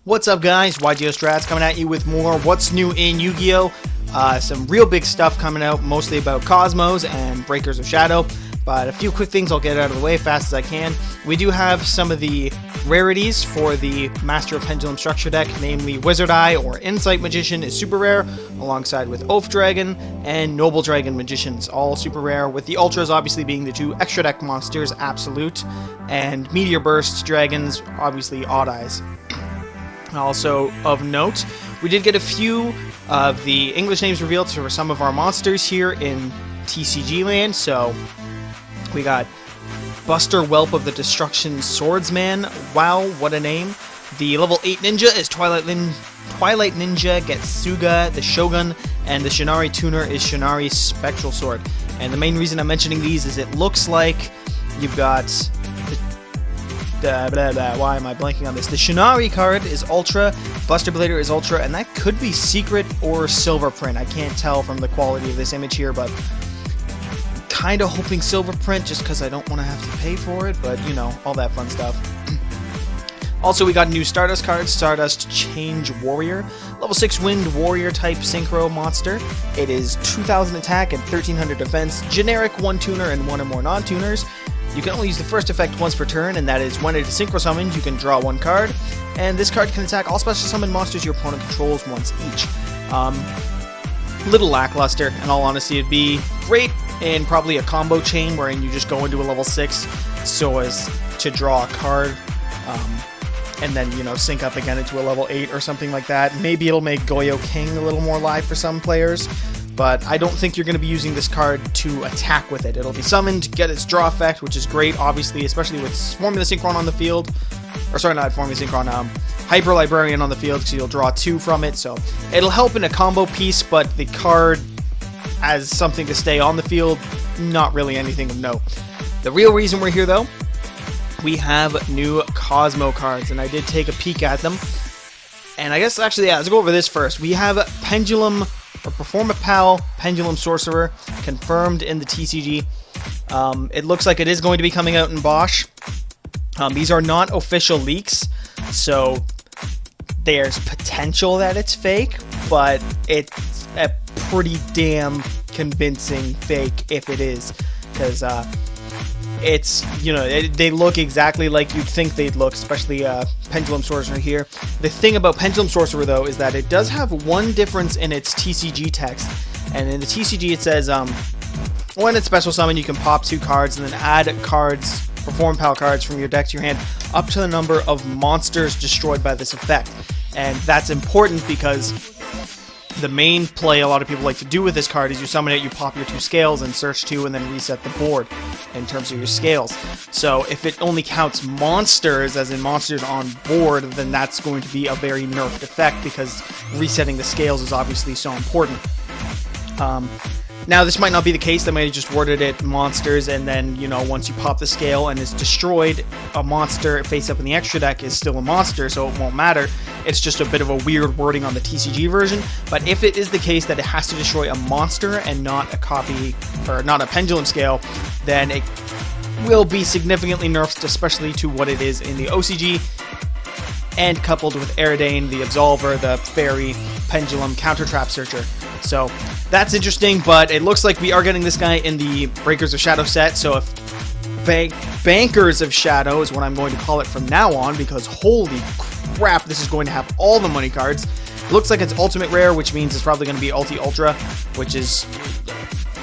What's up, guys? Yugioh Stratz coming at you with more What's New in Yu-Gi-Oh! Some real big stuff coming out, mostly about Cosmos and Breakers of Shadow, but a few quick things I'll get out of the way as fast as I can. We do have some of the rarities for the Master of Pendulum Structure deck, namely Wizard Eye or Insight Magician is super rare, alongside with Oath Dragon and Noble Dragon Magicians, all super rare, with the Ultras obviously being the two extra deck monsters, Absolute, and Meteor Burst Dragons, obviously Odd Eyes. Also of note, we did get a few of the English names revealed for some of our monsters here in TCG land. So we got Buster Whelp of the Destruction Swordsman. Wow, what a name. The level 8 ninja is Twilight Ninja, Getsuga the Shogun, and the Shinari tuner is Shinari's Spectral Sword. And the main reason I'm mentioning these is it looks like you've got why am I blanking on this? The Shinari card is Ultra, Buster Blader is Ultra, and that could be Secret or Silver Print. I can't tell from the quality of this image here, but kind of hoping Silver Print just because I don't want to have to pay for it, but you know, all that fun stuff. Also, we got new Stardust cards, Stardust Change Warrior, level 6 Winged Warrior type Synchro monster. It is 2000 attack and 1300 defense, generic 1 tuner and 1 or more non-tuners. You can only use the first effect once per turn, and that is when it is synchro summoned, you can draw 1 card, and this card can attack all special summon monsters your opponent controls once each. Little lackluster, in all honesty. It'd be great in probably a combo chain wherein you just go into a level 6 so as to draw a card, and then, you know, sync up again into a level 8 or something like that. Maybe it'll make Goyo King a little more live for some players, but I don't think you're going to be using this card to attack with it. It'll be summoned, get its draw effect, which is great, obviously, especially with Formula Synchron on the field. Or sorry, not Formula Synchron, Hyper Librarian on the field, because you'll draw 2 from it. So it'll help in a combo piece, but the card as something to stay on the field, not really anything of note. The real reason we're here, though, we have new Cosmo cards, and I did take a peek at them. And I guess, actually, yeah, let's go over this first. We have Pendulum, or Perform a Pal, Pendulum Sorcerer, confirmed in the TCG. It looks like it is going to be coming out in Bosch. These are not official leaks, so there's potential that it's fake, but it's a pretty damn convincing fake if it is, because it's, you know, they look exactly like you'd think they'd look, especially Pendulum Sorcerer here. The thing about Pendulum Sorcerer, though, is that it does have one difference in its TCG text. And in the TCG it says, when it's special summon, you can pop 2 cards and then add cards, Perform Pal cards from your deck to your hand up to the number of monsters destroyed by this effect. And that's important because the main play a lot of people like to do with this card is you summon it, you pop your 2 scales and search 2 and then reset the board in terms of your scales. So if it only counts monsters, as in monsters on board, then that's going to be a very nerfed effect because resetting the scales is obviously so important. Now, this might not be the case. They might have just worded it monsters, and then, you know, once you pop the scale and it's destroyed, a monster face up in the extra deck is still a monster, so it won't matter. It's just a bit of a weird wording on the TCG version. But if it is the case that it has to destroy a monster and not a copy, or not a pendulum scale, then it will be significantly nerfed, especially to what it is in the OCG, and coupled with Eridane, the Absolver, the Fairy, Pendulum, Counter Trap Searcher. So that's interesting, but it looks like we are getting this guy in the Breakers of Shadow set, so if Bankers of Shadow is what I'm going to call it from now on, because holy crap, this is going to have all the money cards. It looks like it's Ultimate Rare, which means it's probably going to be Ulti Ultra, which is,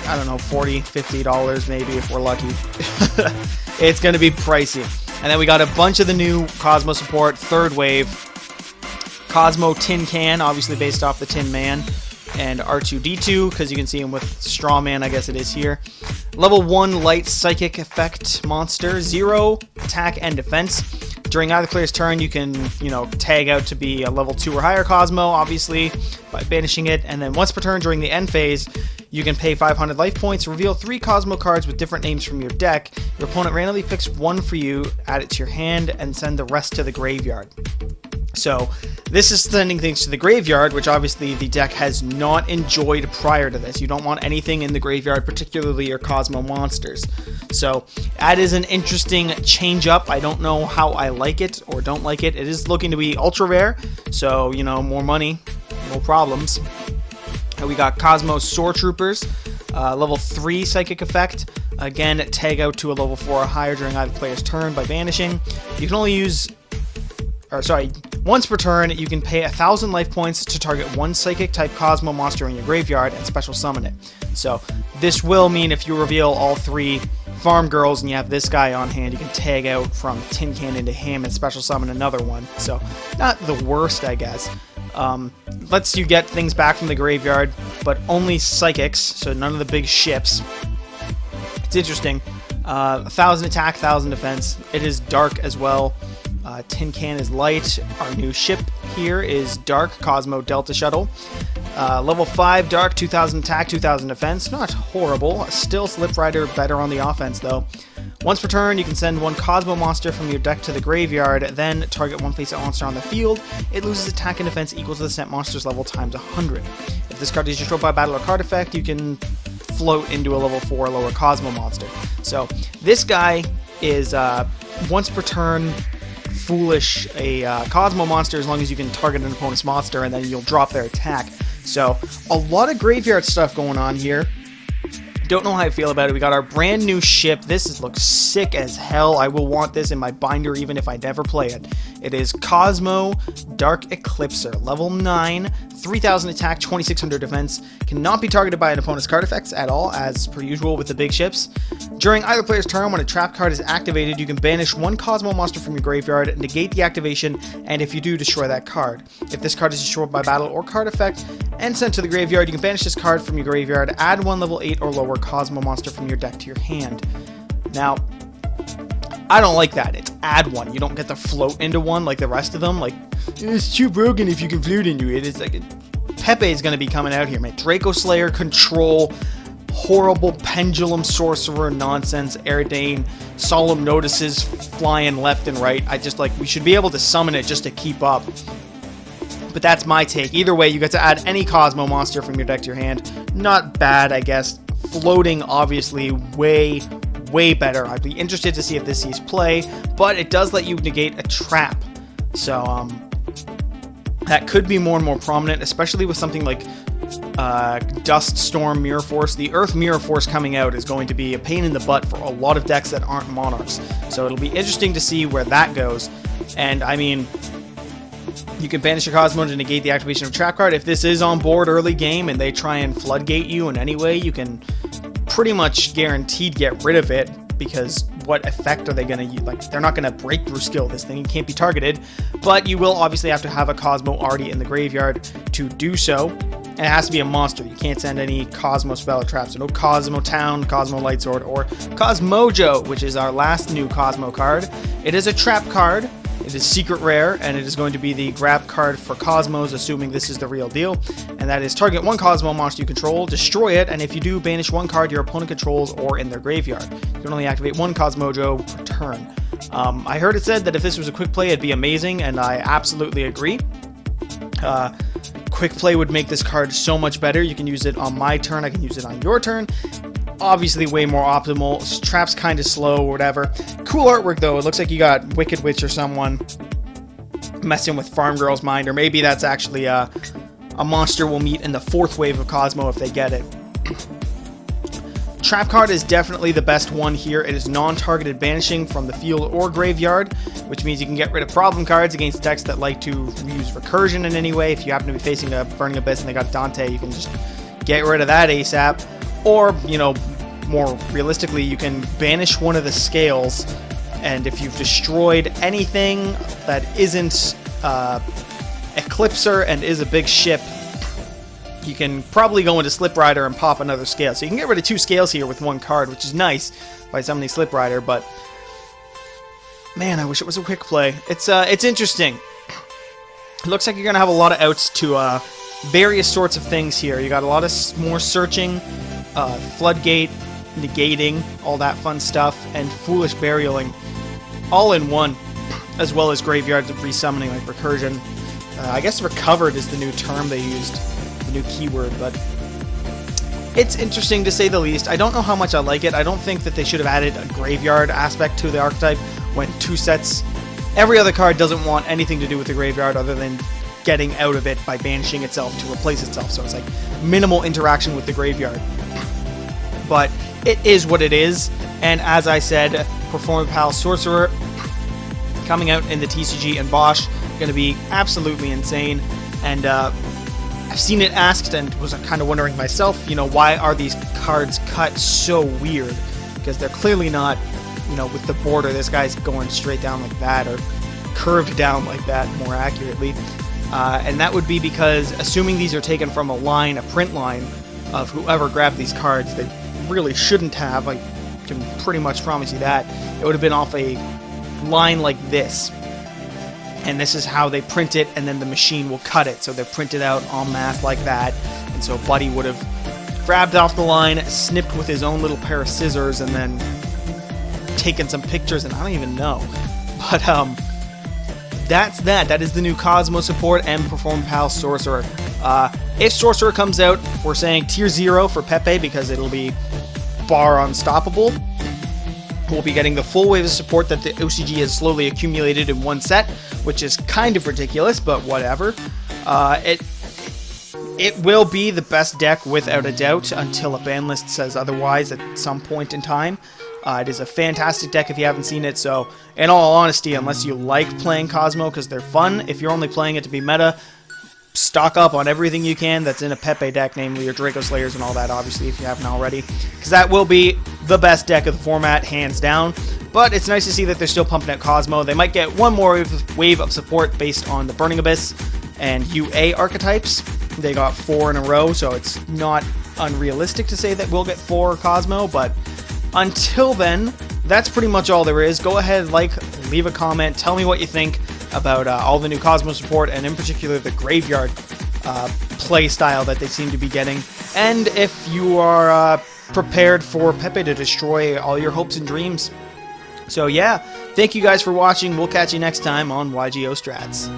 I don't know, $40, $50 maybe if we're lucky. It's going to be pricey. And then we got a bunch of the new Cosmo support, third wave. Cosmo Tin Can, obviously based off the Tin Man, and R2-D2, because you can see him with Straw Man, I guess it is here. Level 1 Light Psychic Effect Monster, 0 attack and defense. During either player's turn, you can, you know, tag out to be a level 2 or higher Cosmo, obviously, by banishing it. And then once per turn during the end phase, you can pay 500 life points, reveal 3 Cosmo cards with different names from your deck. Your opponent randomly picks 1 for you, add it to your hand, and send the rest to the graveyard. So this is sending things to the graveyard, which obviously the deck has not enjoyed prior to this. You don't want anything in the graveyard, particularly your Cosmo monsters. So that is an interesting change up. I don't know how I like it or don't like it. It is looking to be ultra rare, so, you know, more money, no problems. We got Cosmo Sword Troopers, level 3 psychic effect. Again, tag out to a level 4 or higher during either player's turn by banishing. You can only use, once per turn, you can pay 1,000 life points to target one psychic type Cosmo monster in your graveyard and special summon it. So this will mean if you reveal all 3 farm girls and you have this guy on hand, you can tag out from Tin Can into him and special summon another one. So not the worst, I guess. Lets you get things back from the graveyard, but only psychics, so none of the big ships. It's interesting. 1,000 attack, 1,000 defense. It is dark as well. Tin Can is light. Our new ship here is Dark Cosmo Delta Shuttle. Level 5 Dark, 2,000 attack, 2,000 defense. Not horrible. Still Slip Rider better on the offense though. Once per turn, you can send one Cosmo monster from your deck to the graveyard, then target one face-up monster on the field. It loses attack and defense equal to the sent monster's level times 100. If this card is destroyed by battle or card effect, you can float into a level 4 lower Cosmo monster. So this guy is once per turn foolish a Cosmo monster as long as you can target an opponent's monster and then you'll drop their attack. So a lot of graveyard stuff going on here. Don't know how I feel about it. We got our brand new ship. This looks sick as hell. I will want this in my binder even if I never play it. It is Cosmo Dark Eclipser, level 9, 3,000 attack, 2,600 defense. Cannot be targeted by an opponent's card effects at all, as per usual with the big ships. During either player's turn, when a trap card is activated, you can banish one Cosmo monster from your graveyard, negate the activation, and if you do, destroy that card. If this card is destroyed by battle or card effect and sent to the graveyard, you can banish this card from your graveyard, add one level 8 or lower Cosmo monster from your deck to your hand. Now, I don't like that. It's add one. You don't get to float into one like the rest of them. Like, it's too broken if you can float into it. It's like, Pepe is going to be coming out here, man. Draco Slayer, Control, horrible Pendulum Sorcerer nonsense, Aridane, Solemn Notices flying left and right. I just, like, we should be able to summon it just to keep up. But that's my take. Either way, you get to add any Cosmo monster from your deck to your hand. Not bad, I guess. Floating, obviously, way better. I'd be interested to see if this sees play, but it does let you negate a trap. So, that could be more and more prominent, especially with something like Dust Storm Mirror Force. The Earth Mirror Force coming out is going to be a pain in the butt for a lot of decks that aren't Monarchs. So it'll be interesting to see where that goes. And, I mean, you can banish a Cosmo to negate the activation of a trap card. If this is on board early game and they try and floodgate you in any way, you can pretty much guaranteed get rid of it, because what effect are they going to use? Like, they're not going to breakthrough skill this thing. It can't be targeted, but you will obviously have to have a Cosmo already in the graveyard to do so. And it has to be a monster. You can't send any Cosmo spell or traps. So no Cosmo Town, Cosmo Lightsword, or Cosmojo, which is our last new Cosmo card. It is a trap card. It is secret rare, and it is going to be the grab card for Cosmos, assuming this is the real deal. And that is target one Cosmo monster you control, destroy it, and if you do, banish one card your opponent controls or in their graveyard. You can only activate one Cosmojo per turn. I heard it said that if this was a quick play, it'd be amazing, and I absolutely agree. Quick play would make this card so much better. You can use it on my turn, I can use it on your turn. Obviously way more optimal. Trap's kind of slow or whatever. Cool artwork though. It looks like you got Wicked Witch or someone messing with Farm Girl's mind, or maybe that's actually a monster we'll meet in the 4th wave of Cosmo if they get it. Trap card is definitely the best one here. It is non-targeted banishing from the field or graveyard, which means you can get rid of problem cards against decks that like to use recursion in any way. If you happen to be facing a Burning Abyss and they got Dante, you can just get rid of that ASAP. Or, you know, more realistically, you can banish one of the scales, and if you've destroyed anything that isn't Eclipser and is a big ship, you can probably go into Slip Rider and pop another scale. So you can get rid of 2 scales here with 1 card, which is nice by summoning Slip Rider, but man, I wish it was a quick play. It's interesting. It looks like you're going to have a lot of outs to various sorts of things here. You got a lot of more searching, Floodgate, negating, all that fun stuff, and Foolish Burialing all in one, as well as Graveyard resummoning like Recursion. I guess recovered is the new term they used, the new keyword, but it's interesting to say the least. I don't know how much I like it. I don't think that they should have added a graveyard aspect to the archetype when 2 sets. Every other card doesn't want anything to do with the graveyard other than getting out of it by banishing itself to replace itself. So it's like minimal interaction with the graveyard. But it is what it is. And as I said, Performance Pal Sorcerer coming out in the TCG and Bosch, going to be absolutely insane. And I've seen it asked and was kind of wondering myself, you know, why are these cards cut so weird? Because they're clearly not, you know, with the border, this guy's going straight down like that, or curved down like that, more accurately. And that would be because, assuming these are taken from a line, a print line, of whoever grabbed these cards, they really shouldn't have, I can pretty much promise you that. It would have been off a line like this. And this is how they print it, and then the machine will cut it. So they're printed out en masse like that. And so Buddy would have grabbed off the line, snipped with his own little pair of scissors, and then taken some pictures, and I don't even know. But that's that. That is the new Cosmo support and Performance Pal Sorcerer. If Sorcerer comes out, we're saying tier 0 for Pepe because it'll be bar unstoppable. We'll be getting the full wave of support that the OCG has slowly accumulated in one set, which is kind of ridiculous, but whatever. It will be the best deck without a doubt until a ban list says otherwise at some point in time. It is a fantastic deck if you haven't seen it, so in all honesty, unless you like playing Cosmo because they're fun, if you're only playing it to be meta, stock up on everything you can that's in a Pepe deck, namely your Draco Slayers and all that, obviously, if you haven't already, because that will be the best deck of the format, hands down. But it's nice to see that they're still pumping out Cosmo. They might get one more wave of support based on the Burning Abyss and UA archetypes. They got 4 in a row, so it's not unrealistic to say that we'll get 4 Cosmo, but until then, that's pretty much all there is. Go ahead, leave a comment, tell me what you think about all the new Cosmo support, and in particular the graveyard play style that they seem to be getting, and if you are prepared for Pepe to destroy all your hopes and dreams. So yeah, thank you guys for watching. We'll catch you next time on Yugioh Stratz.